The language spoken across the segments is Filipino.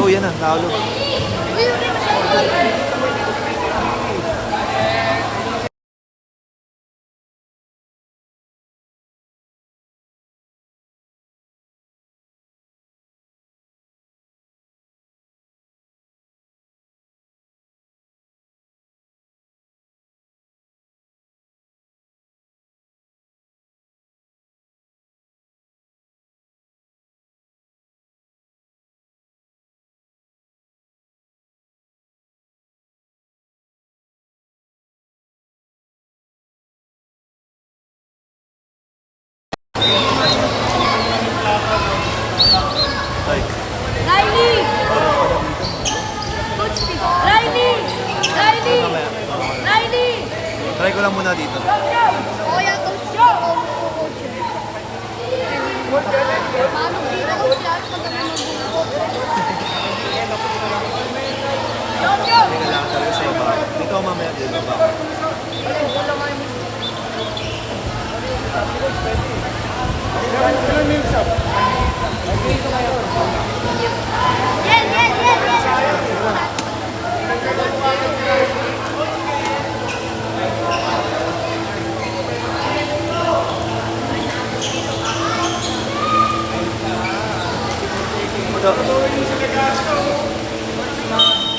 yan na, nalo. Riley! Riley! Riley! Riley! Try ko lang muna dito. Oh, yeah, coach. Paano dito, coach? Hindi ka lang talaga sa iba. Dito ako mamaya din.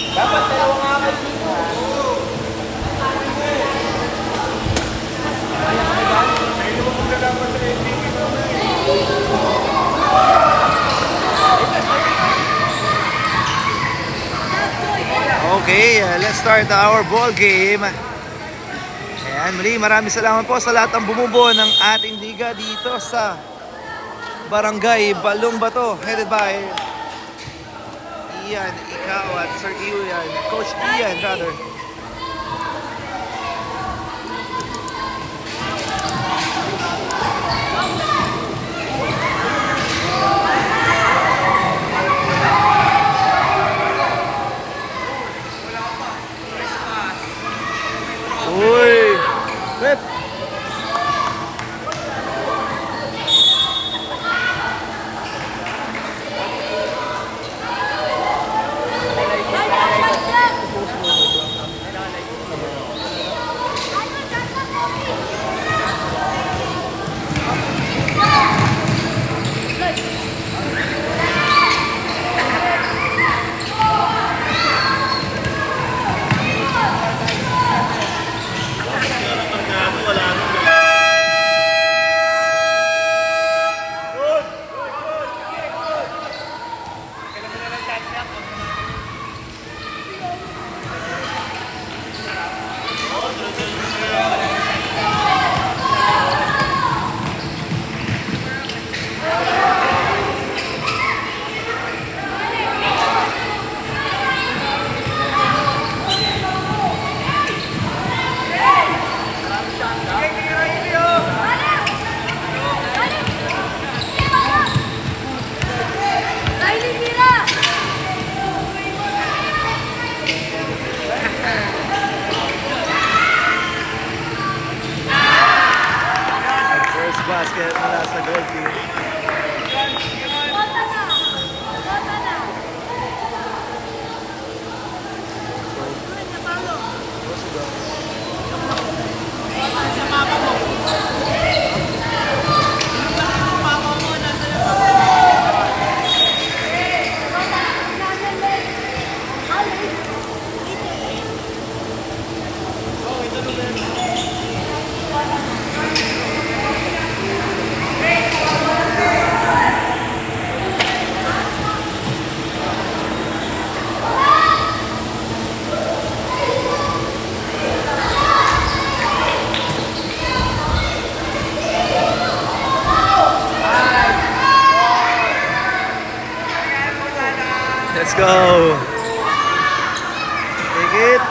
Dapat dalawang apat dito. Okay, let's start our ball game. Ayan, muli maraming salamat po sa lahat ng bumubuo ng ating liga dito sa Barangay Balong Bato, headed by Ian, ikaw at Sir Ian, Coach Ian rather. Uy! Rep! Basket mula sa goal team. Let's go. Take it.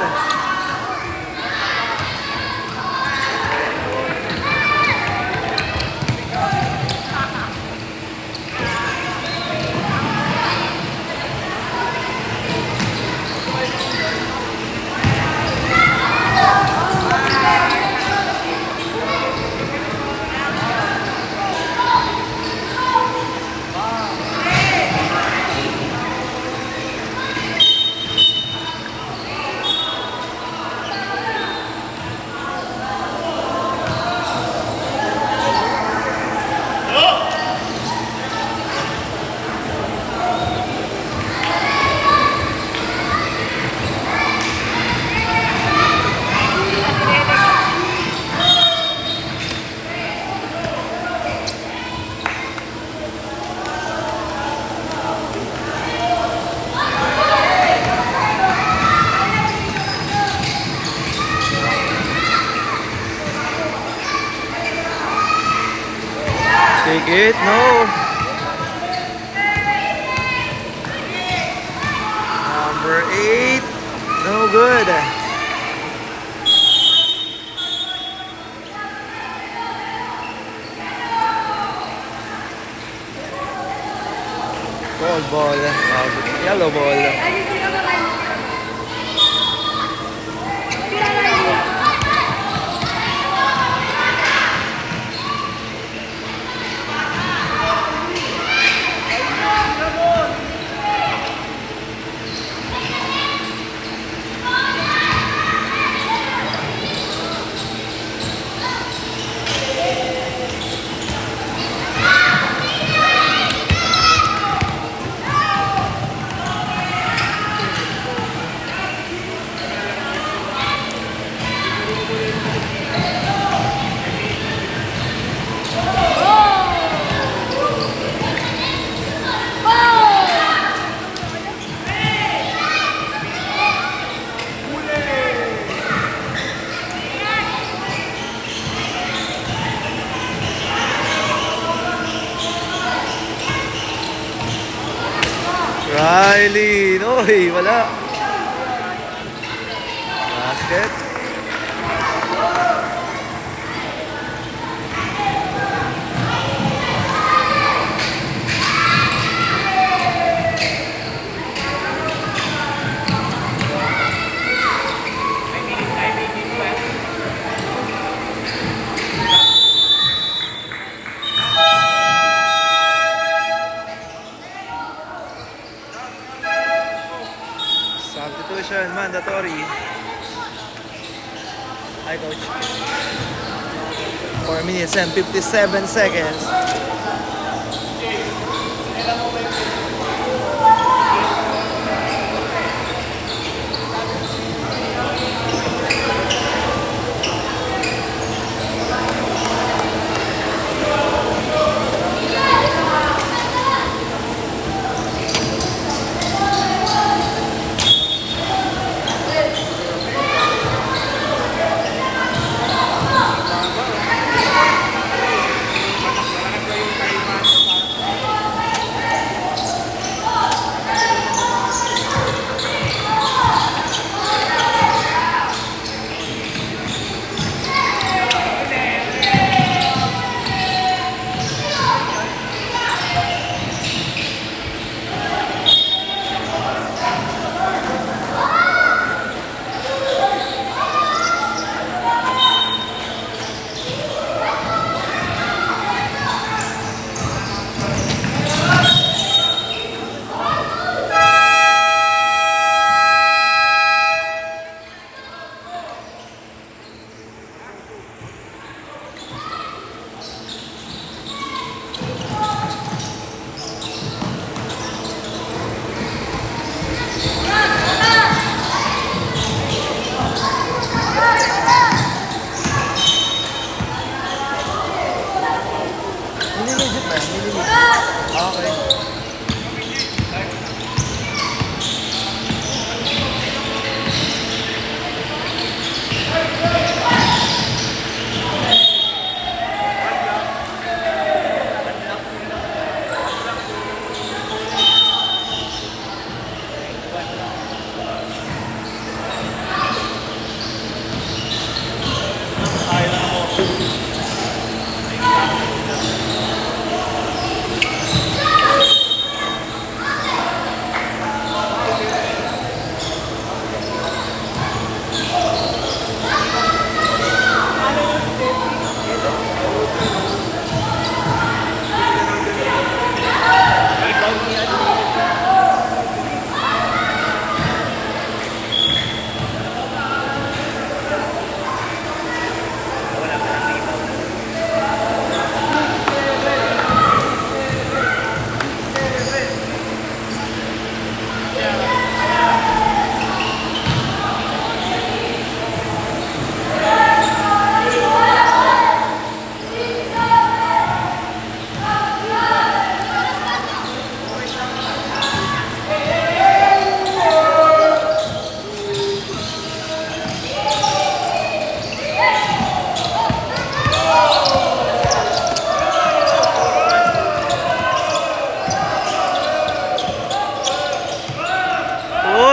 It, no. Number 8. No good. Gold ball. Yellow ball. Riley, tira mo, Riley. Tira, Riley. Riley. Oy, wala. Basket. Substitution, mandatory. Hi, coach. 4 minutes and 57 seconds.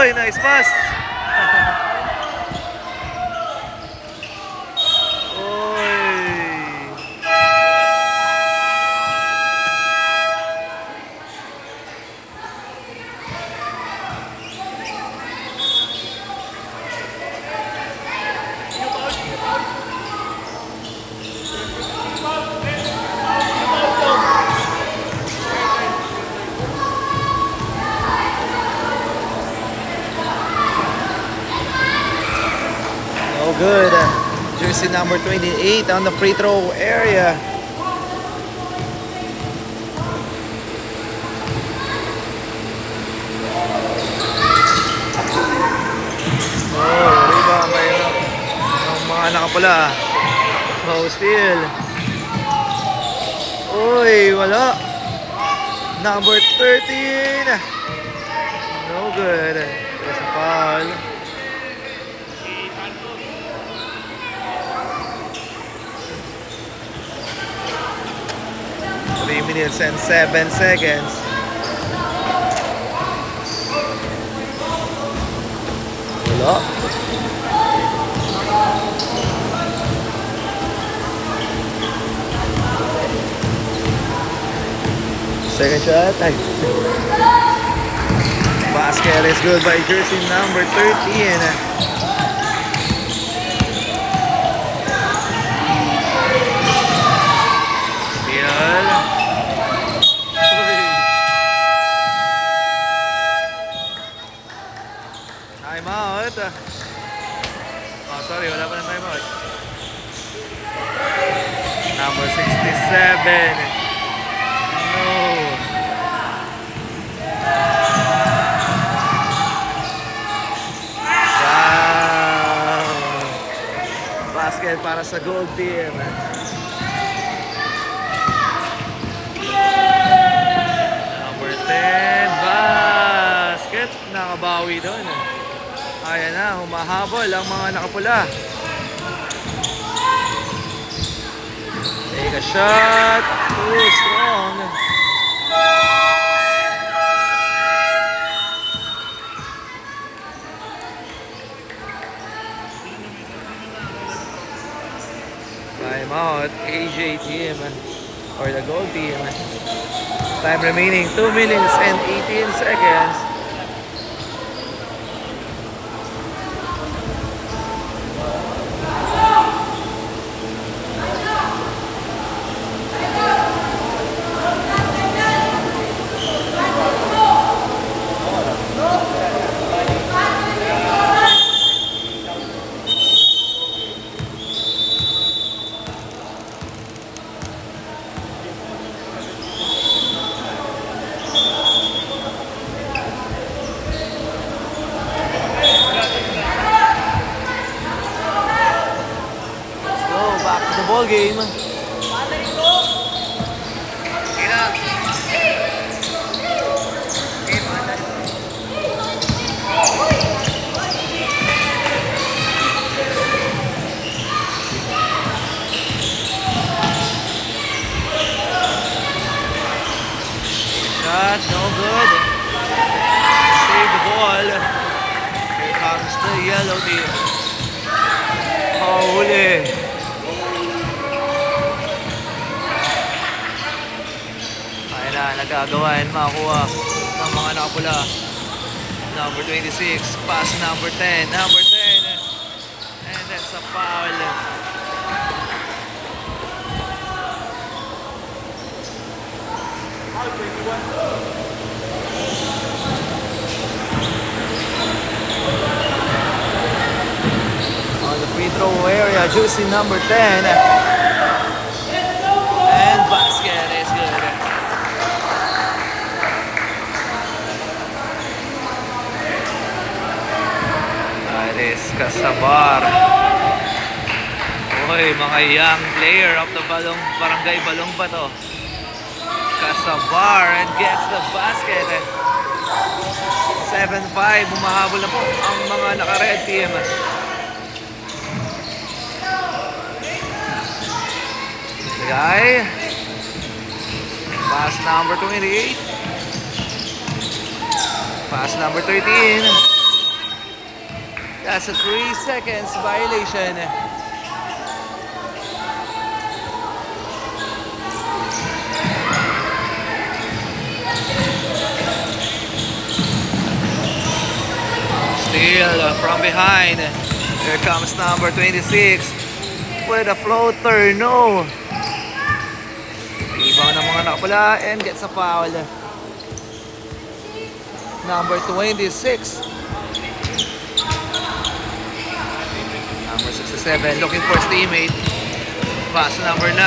Uy, nice pass. Uy. No good. Jersey number 28 on the free throw area. Oh, rebound by ng mga nakapula. Oh, steal. Uy, wala. Number 13. No good. There's a foul. 3 minutes and 7 seconds. Wala. Second shot. Ay. Basket is good by jersey number 13. Steal. Time out. Oh, sorry, wala pa ng time out. Number 67. No. Wow. Basket para sa gold team. Number 10. Basket. Nakabawi doon. Ayan na, humahabol ang mga nakapula. Take a shot. Too strong. Time out. AJ team or the gold team. Time remaining 2 minutes and 18 seconds. Ball game. Shot, no good. Save the ball. Here comes the yellow team. Oh, huli. Nagagawa makakuha ng mga nakapula. Number 26, pass number 10, number 10, and that's a foul. On the free throw area, juicy number 10, and basket is good. Is Casabar. Uy, mga young player of the Barangay Balong Bato. Casabar and gets the basket. 7-5, bumahabol na po ang mga naka-red team. Guy. Pass number 28. Pass number 13. That's a 3 seconds violation. Still from behind. Here comes number 26 with a floater. No. Rebound ng mga nakapula and gets a foul. Number 26. Number 67 looking for his teammate. Pass to number 9.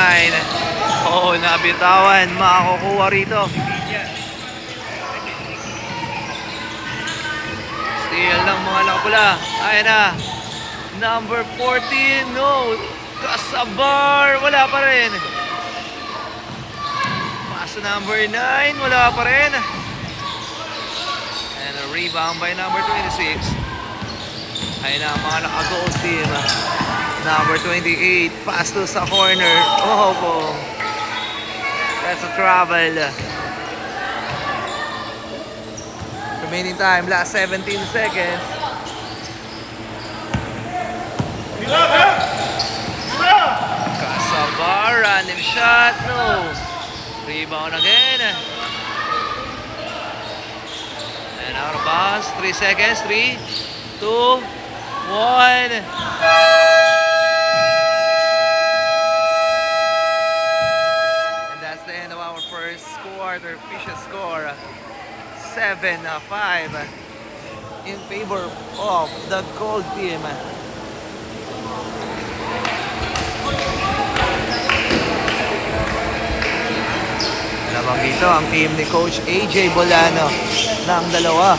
Oh, nabitawan. Makakukuha rito. Steal ng mga nakapula. Ayan na. Number 14. No. Kasabar. Wala pa rin. Pass to number 9. Wala pa rin. And a rebound by number 26. Ayun na, mga naka-goal team. Number 28, pass to sa corner. Oh, po. That's a travel. Remaining time, last 17 seconds. Kasabar, random shot, no. Rebound again. And out of bounds, 3 seconds, 3, 2, 1. And that's the end of our first quarter. Official score 7-5 in favor of the gold team. Labang dito ang team ni Coach AJ Bolano ng dalawa.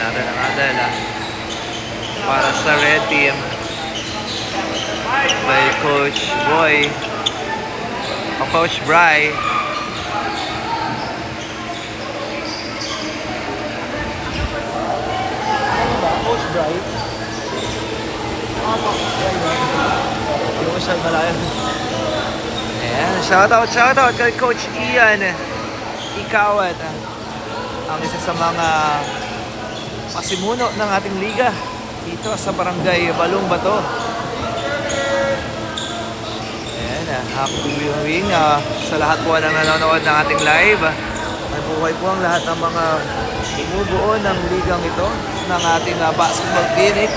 Natin ang Adela para sa red team by Coach Boy o Coach Bry. Coach Bry? Hindi mo siya malayan. Ayan, shoutout kay Coach Ian Ikawat, ang isa sa mga pasimuno ng ating liga dito sa Barangay Balong Bato. Ayan, happy viewing sa lahat po na nanonood ng ating live. May buhay po ang lahat ng mga bumubuo ng ligang ito ng ating basketball clinic.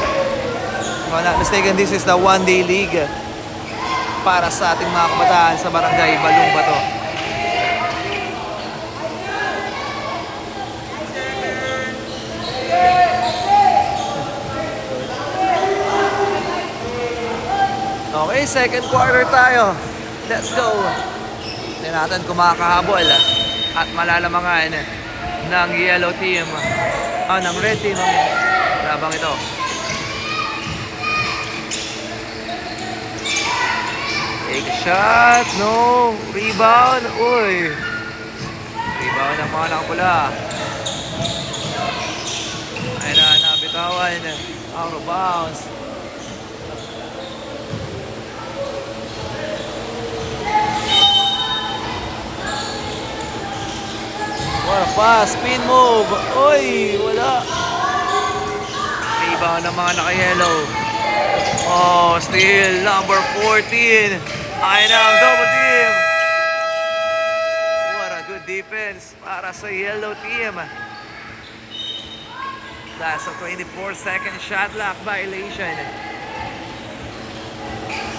If I'm not mistaken, this is the one-day league para sa ating mga kabataan sa Barangay Balong Bato. Okay, second quarter tayo. Let's go. Tignan natin kung makakahabol at malalamangan ng yellow team. Ng red team ang labang ito. Take a shot. No. Rebound. Uy. Rebound ng mga nakapula. Ayun na, nabitawan. Out of bounds. What a pass, spin move. Oy, wala. Rebound ng mga naka-yellow. Oh, steal number 14. Ayun na ang double team. What a good defense para sa yellow team. That's a 24-second shot clock violation.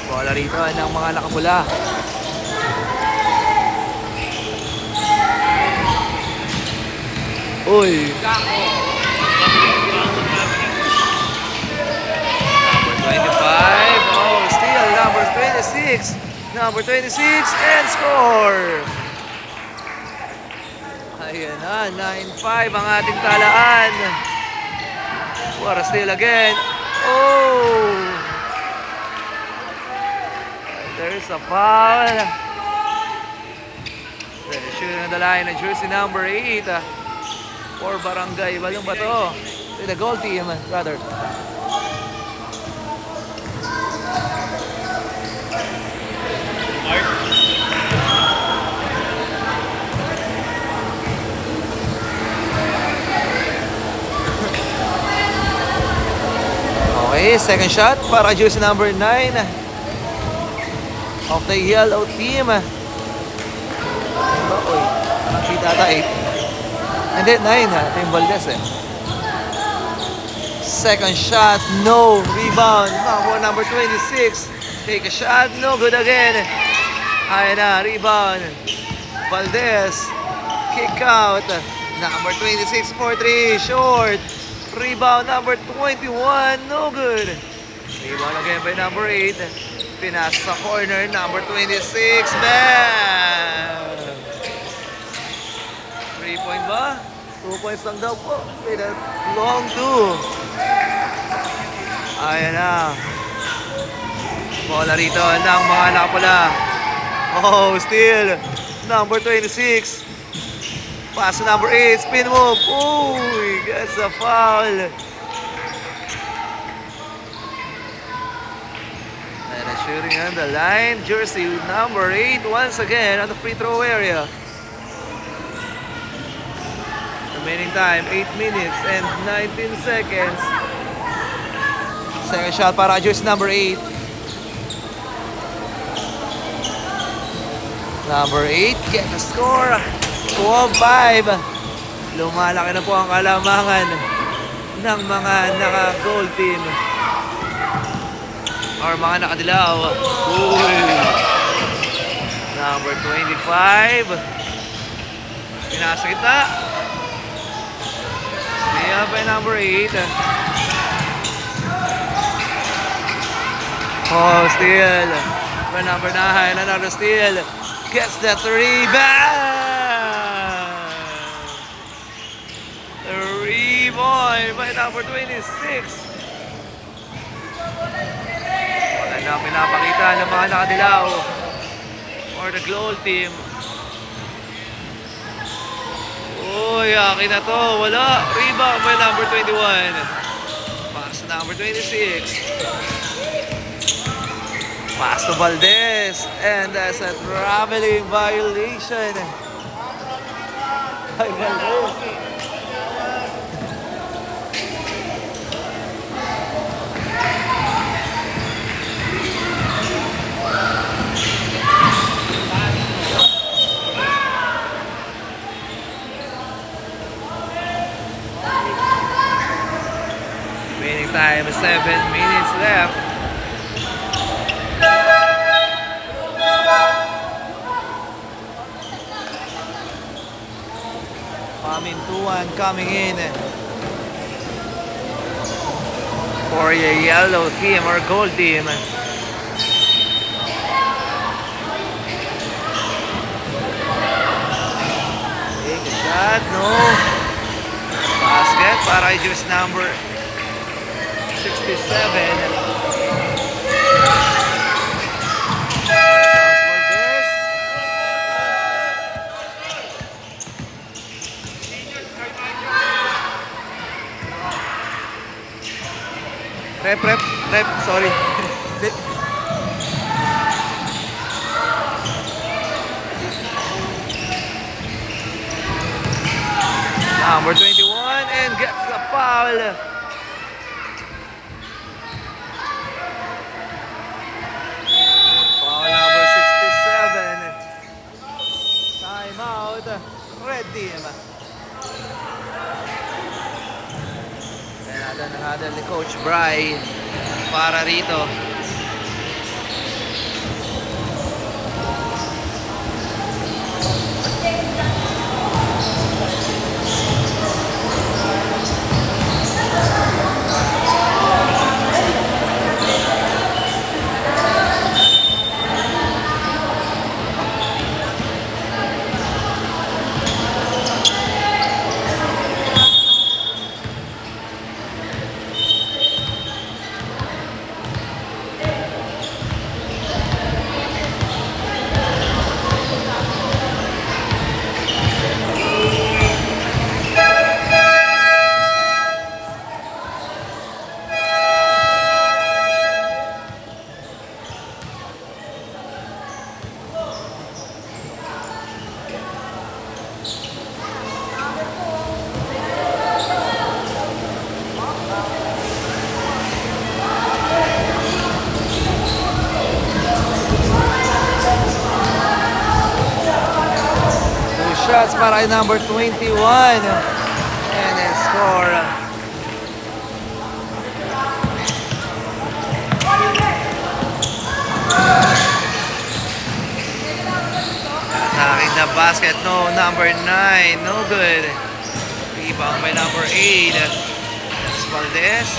Bola rito ng mga nakapula. Uy. Number 25. Oh, steal. Number 26. Number 26 and score. Ayan na. 9-5 ang ating talaan. What a steal again. Oh. There's a foul. They're shooting on the line of jersey number 8. For Barangay Balong Bato. To the goal team, rather. Okay, second shot para jersey number 9 of the yellow team. Diba? Uy, nakita ata 8. Hindi, 9 ha. Ito yung Valdez eh. Second shot, no. Rebound. Number 26. Take a shot, no good again. Ayan na, rebound. Valdez. Kick out. Number 26 for 3. Short. Rebound number 21. No good. Rebound again by number 8. Pinas sa corner. Number 26. Bam! 3-point ba? 2 points lang daw po. With a long 2. Ayan na. Bola rito ng mga nakapula. Oh, steal. Number 26. Pass to number 8. Spin move. Uy, gets a foul. And a shooting on the line. Jersey number 8 once again on the free throw area. Remaining time, 8 minutes and 19 seconds. Second shot para jersey number 8. Number 8, get the score. 12-5. Lumalaki na po ang kalamangan ng mga naka-gold team. Or mga nakadilaw. Uy. Number 25. Pinasa kita. Siya pa yung number 8. Oh, steal. By number 9, another steal. Gets that rebound. Rebound by number 26. Wala na pinapakita ng mga nakadilaw or the gold team. Uy, akin na to. Wala. Rebound by number 21. Pass to number 26. Pass to Valdez, and that's a traveling violation by Valdez. Remaining time, 7 minutes left. Pamintuan coming in for a yellow team or gold team. Take a shot, no. Basket para jersey number 67. Rep, sorry. Number 21 and gets the foul. Foul number 67. Timeout, red team. Nagada ni Coach Bry para rito. shots para kay number 21. And then score. Attacking the basket, no. Number 9, no good. Rebound by number 8. That's Valdez.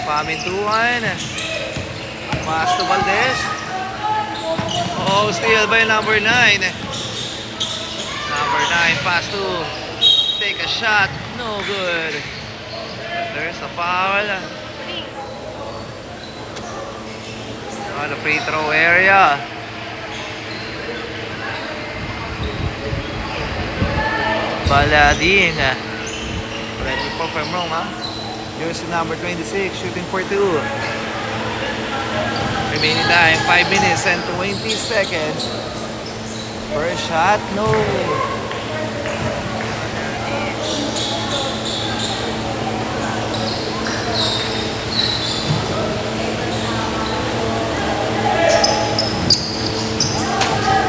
Pamintuan. Pass to Valdez. Oh, steal by number 9. Number 9 pass to take a shot. No good. There's a foul. On the free throw area. Baladin. Correct me if I'm wrong, huh? Jersey number 26, shooting for 2. Remaining time, 5 minutes and 20 seconds. First shot, no.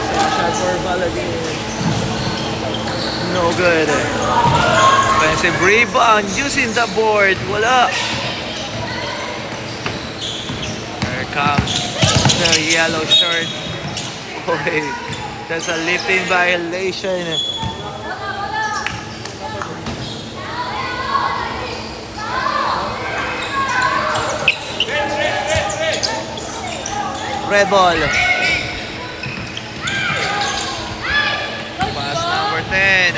Second shot for Baladin. No good. Offensive rebound using the board. Wala. Here comes the yellow shirt. Boy, that's a lifting violation. Red ball. Pass number 10.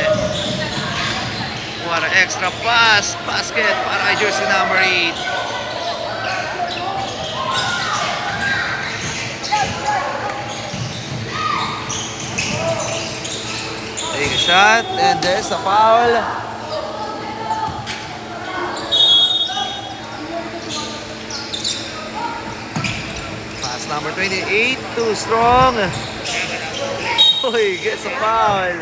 What an extra pass. Basket para kay jersey number 8. Take a shot and there's a foul. Pass number 28, too strong. Oh, he gets a foul.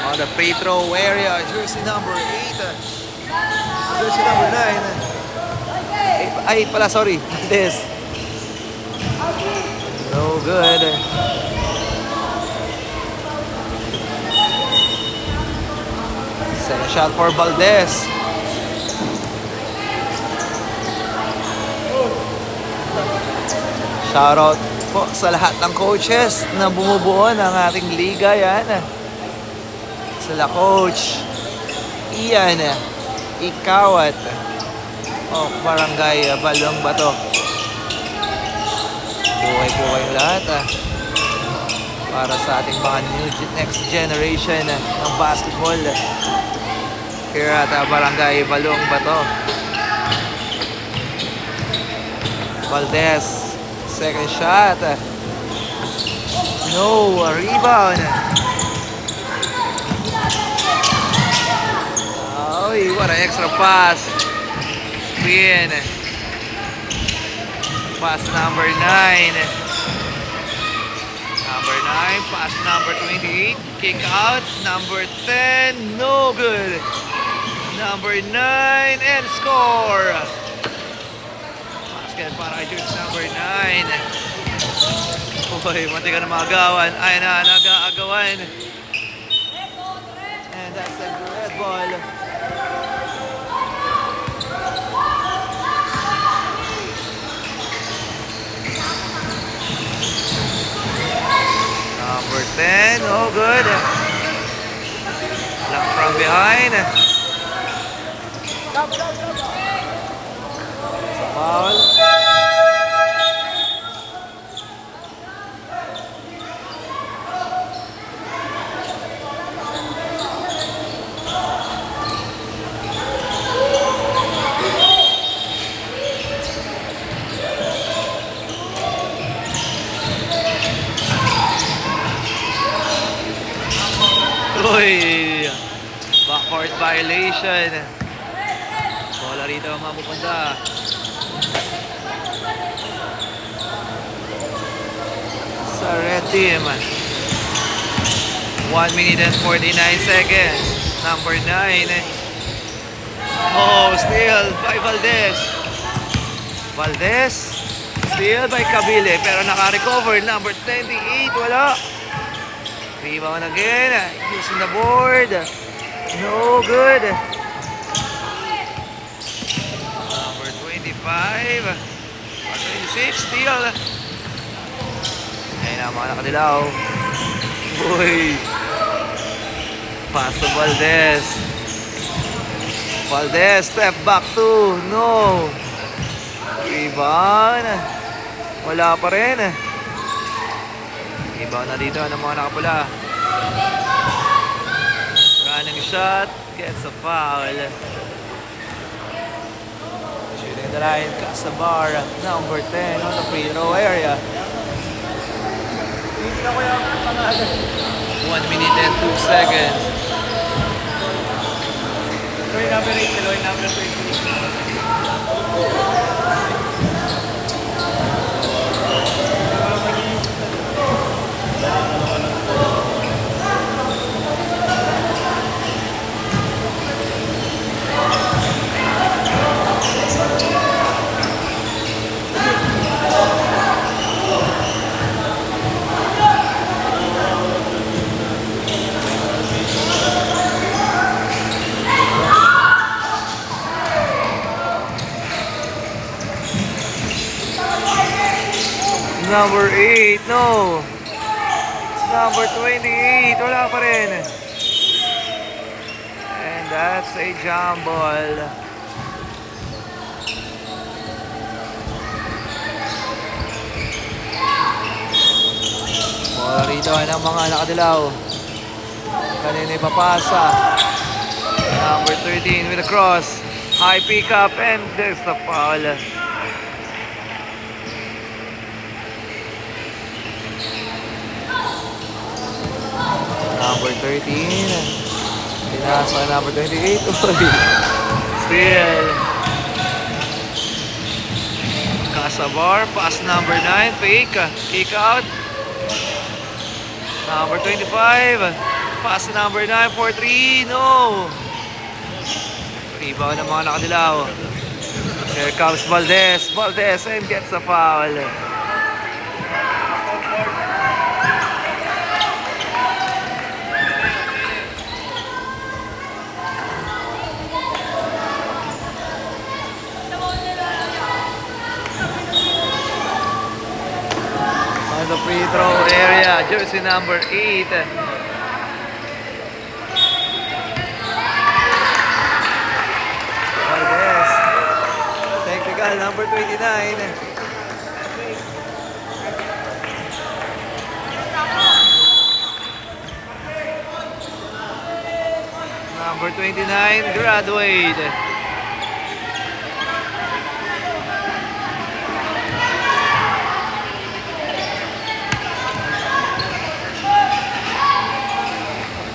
On the free throw area, jersey number 8. Jersey number 9. Ay, pala, sorry. This. No good. Second shot for Valdez. Shoutout po sa lahat ng coaches na bumubuo ng ating liga. Yan. Sila Coach Ian Ikawat o Barangay Balong Bato. Buhay-buhay lahat para sa ating mga next generation ng basketball here at Barangay Balong Bato. Valdez, second shot. No, a rebound. Oh, what an extra pass. Spin. Pass number 9. Number 9, pass number 28. Kick out. Number 10, no good. Number 9, and score. Basket para kay George number 9. Uy, munti ka na maagawan. Ay na, nag-aagawan. And that's the red ball. Number 10, oh good. Block from behind. Foul. Uy, backcourt violation. Bola rito ang mapupunta. Sa red team. 1 minute and 49 seconds. Number 9. Oh, steal by Valdez. Valdez. Steal by Kabile. Pero naka-recover. Number 28. Wala. Rebound again. Using the board. No good. Number 25. 26. Steal. Ayun na mga nakadilaw. Uy. Pass to Valdez. Valdez, step back to. No. Rebound. Wala pa rin. Rebound na dito ng mga nakapula. Running shot. Gets a foul. Shooting the line. Casabar. Number 10 on the free throw area. 1 minute and 2 seconds. Tuloy number 8, tuloy number 20. Number 8, no. Number 28, wala pa rin. And that's a jump ball. Bola rito ng mga nakadilaw. Kanina ipapasa. Number 13 with a cross. High pick up and there's the foul. Number 13. Pinasa number 28. Uy. Still. Casabar. Pass number 9. Fake. Kick out. Number 25. Pass number 9 for 3. No. Rebound ng mga nakadilaw. Here comes Valdez. Valdez and gets the foul. On the free throw area, jersey number 8. Valdez. Technical number 29. Number 29, graduate.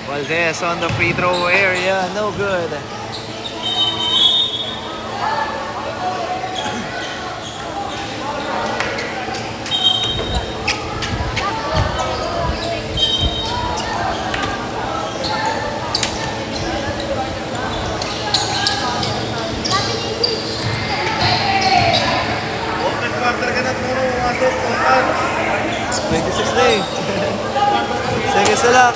Valdez on the free throw area, no good. It's 26 na eh. Seconds na lang.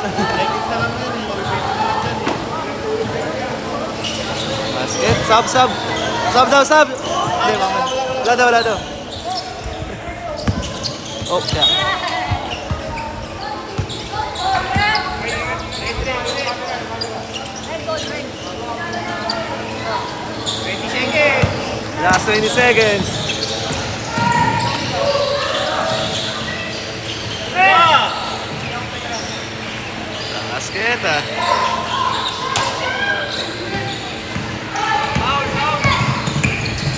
Basket, sub. Sub daw. Hindi, mamaya. Wala daw. Oh, yeah. Last 20 seconds. Basket,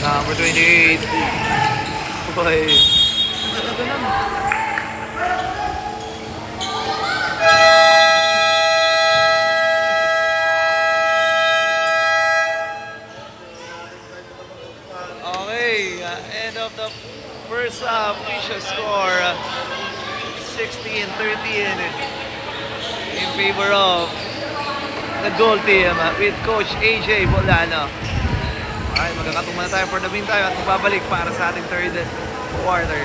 Number 28. Boy. Okay, end of the first half, we should score 16-13 in favor of the goal team with Coach AJ Bolano. Magkakatong muna tayo for the meantime at magbabalik para sa ating third quarter.